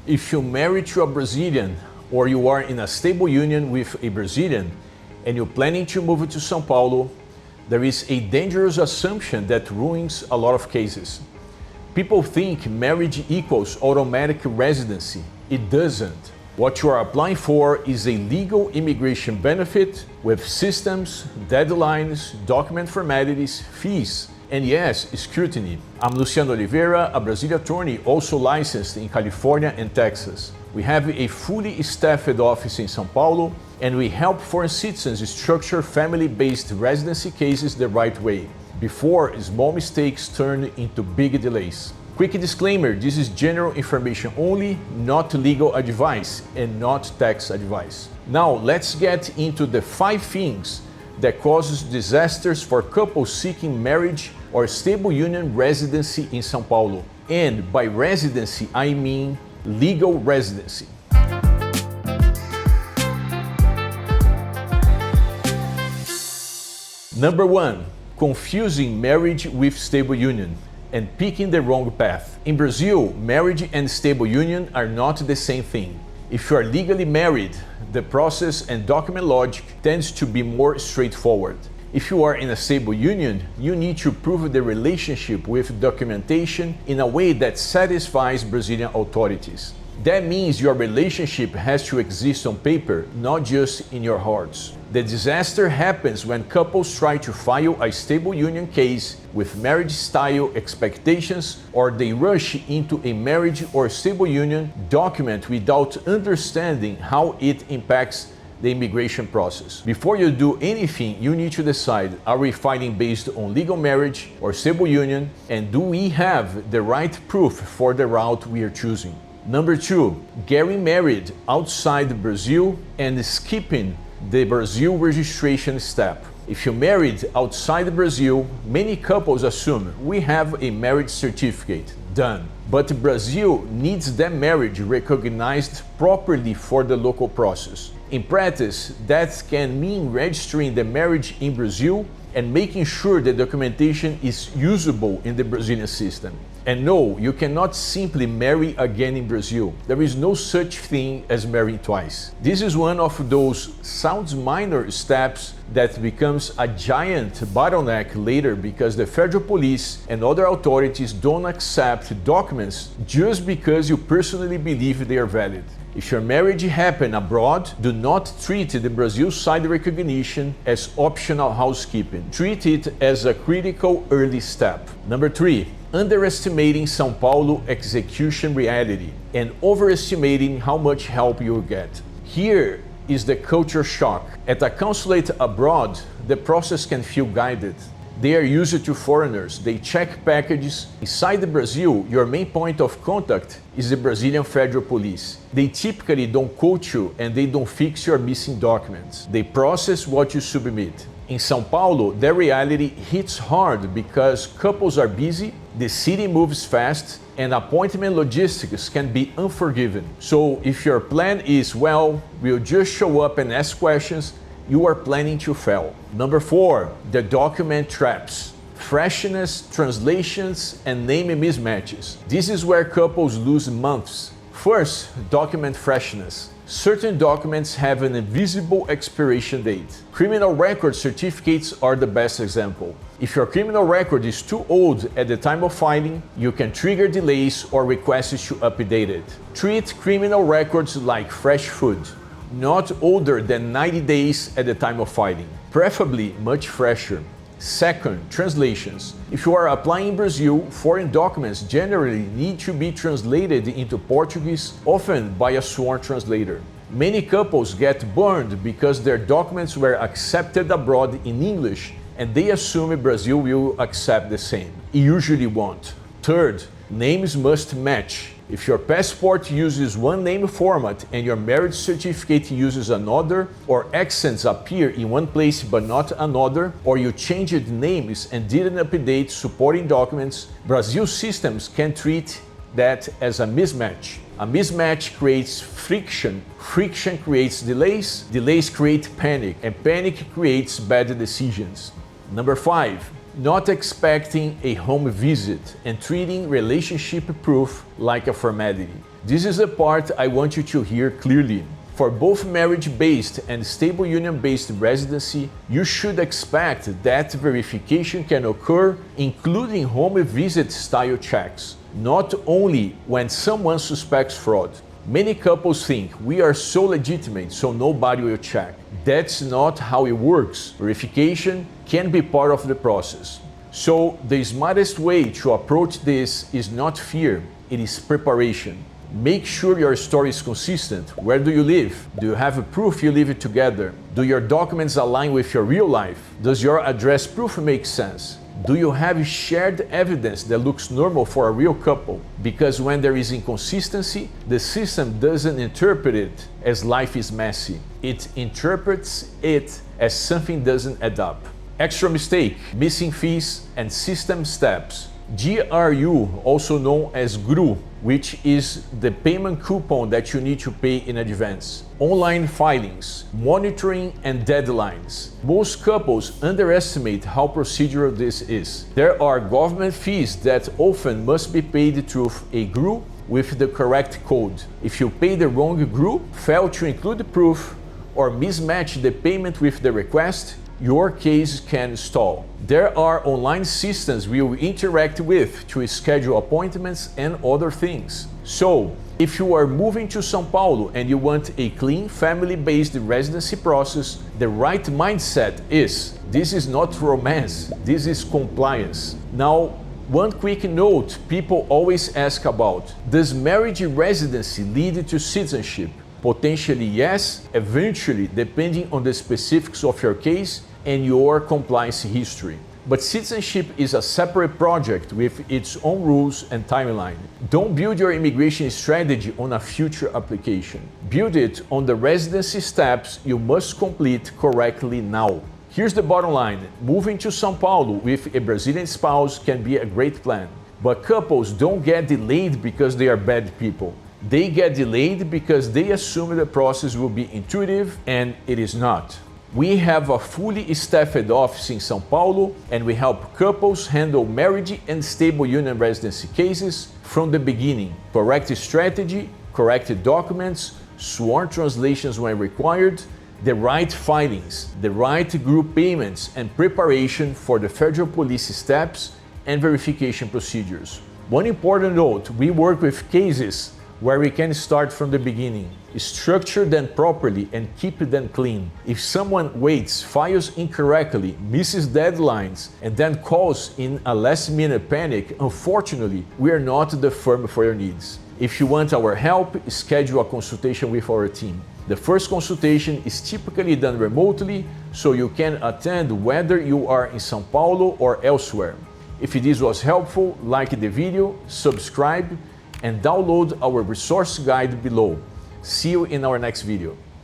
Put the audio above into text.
If you marry to a Brazilian or you are in a stable union with a Brazilian and you're planning to move to São Paulo, there is a dangerous assumption that ruins a lot of cases. People think marriage equals automatic residency. It doesn't. What you are applying for is a legal immigration benefit with systems, deadlines, document formalities, fees, and yes, scrutiny. I'm Luciano Oliveira, a Brazilian attorney also licensed in California and Texas. We have a fully staffed office in São Paulo, and we help foreign citizens structure family-based residency cases the right way, before small mistakes turn into big delays. Quick disclaimer, this is general information only, not legal advice and not tax advice. Now let's get into the 5 things that causes disasters for couples seeking marriage or stable union residency in São Paulo. And by residency, I mean legal residency. Number 1, confusing marriage with stable union and picking the wrong path. In Brazil, marriage and stable union are not the same thing. If you are legally married, the process and document logic tends to be more straightforward. If you are in a stable union, you need to prove the relationship with documentation in a way that satisfies Brazilian authorities. That means your relationship has to exist on paper, not just in your hearts. The disaster happens when couples try to file a stable union case with marriage-style expectations, or they rush into a marriage or stable union document without understanding how it impacts the immigration process. Before you do anything, you need to decide, are we filing based on legal marriage or stable union, and do we have the right proof for the route we are choosing? Number 2, getting married outside Brazil and skipping the Brazil registration step. If you married outside Brazil, many couples assume we have a marriage certificate, done. But Brazil needs that marriage recognized properly for the local process. In practice, that can mean registering the marriage in Brazil and making sure the documentation is usable in the Brazilian system. And no, you cannot simply marry again in Brazil. There is no such thing as marrying twice. This is one of those sounds minor steps that becomes a giant bottleneck later because the federal police and other authorities don't accept documents just because you personally believe they are valid. If your marriage happened abroad, do not treat the Brazil side recognition as optional housekeeping. Treat it as a critical early step. Number 3, underestimating São Paulo execution reality and overestimating how much help you'll get. Here is the culture shock. At a consulate abroad, the process can feel guided. They are used to foreigners. They check packages. Inside Brazil, your main point of contact is the Brazilian Federal Police. They typically don't quote you and they don't fix your missing documents. They process what you submit. In São Paulo, the reality hits hard because couples are busy, the city moves fast, and appointment logistics can be unforgiving. So if your plan is, well, we'll just show up and ask questions, you are planning to fail. Number 4, the document traps. Freshness, translations, and name mismatches. This is where couples lose months. First, document freshness. Certain documents have an invisible expiration date. Criminal record certificates are the best example. If your criminal record is too old at the time of filing, you can trigger delays or requests to update it. Treat criminal records like fresh food, not older than 90 days at the time of filing, preferably much fresher. Second, translations. If you are applying in Brazil, foreign documents generally need to be translated into Portuguese, often by a sworn translator. Many couples get burned because their documents were accepted abroad in English and they assume Brazil will accept the same. It usually won't. Third, names must match. If your passport uses one name format and your marriage certificate uses another, or accents appear in one place but not another, or you changed names and didn't update supporting documents, Brazil systems can treat that as a mismatch. A mismatch creates friction, friction creates delays, delays create panic, and panic creates bad decisions. Number 5, not expecting a home visit and treating relationship proof like a formality. This is the part I want you to hear clearly. For both marriage-based and stable union-based residency, you should expect that verification can occur, including home visit style checks, not only when someone suspects fraud. Many couples think we are so legitimate, so nobody will check. That's not how it works. Verification can be part of the process. So the smartest way to approach this is not fear, it is preparation. Make sure your story is consistent. Where do you live? Do you have a proof you live together? Do your documents align with your real life? Does your address proof make sense? Do you have shared evidence that looks normal for a real couple? Because when there is inconsistency, the system doesn't interpret it as life is messy. It interprets it as something doesn't add up. Extra mistake, missing fees, and system steps. GRU, also known as GRU, which is the payment coupon that you need to pay in advance. Online filings, monitoring, and deadlines. Most couples underestimate how procedural this is. There are government fees that often must be paid through a GRU with the correct code. If you pay the wrong GRU, fail to include the proof, or mismatch the payment with the request, your case can stall. There are online systems we will interact with to schedule appointments and other things. So, if you are moving to São Paulo and you want a clean family-based residency process, the right mindset is, this is not romance, this is compliance. Now, one quick note people always ask about, does marriage residency lead to citizenship? Potentially yes, eventually, depending on the specifics of your case and your compliance history. But citizenship is a separate project with its own rules and timeline. Don't build your immigration strategy on a future application. Build it on the residency steps you must complete correctly now. Here's the bottom line. Moving to São Paulo with a Brazilian spouse can be a great plan. But couples don't get delayed because they are bad people. They get delayed because they assume the process will be intuitive, and it is not. We have a fully staffed office in São Paulo, and we help couples handle marriage and stable union residency cases from the beginning. Correct strategy, correct documents, sworn translations when required, the right filings, the right group payments, and preparation for the federal police steps and verification procedures. One important note, we work with cases where we can start from the beginning, structure them properly, and keep them clean. If someone waits, files incorrectly, misses deadlines, and then calls in a last-minute panic, unfortunately, we are not the firm for your needs. If you want our help, schedule a consultation with our team. The first consultation is typically done remotely, so you can attend whether you are in São Paulo or elsewhere. If this was helpful, like the video, subscribe, and download our resource guide below. See you in our next video.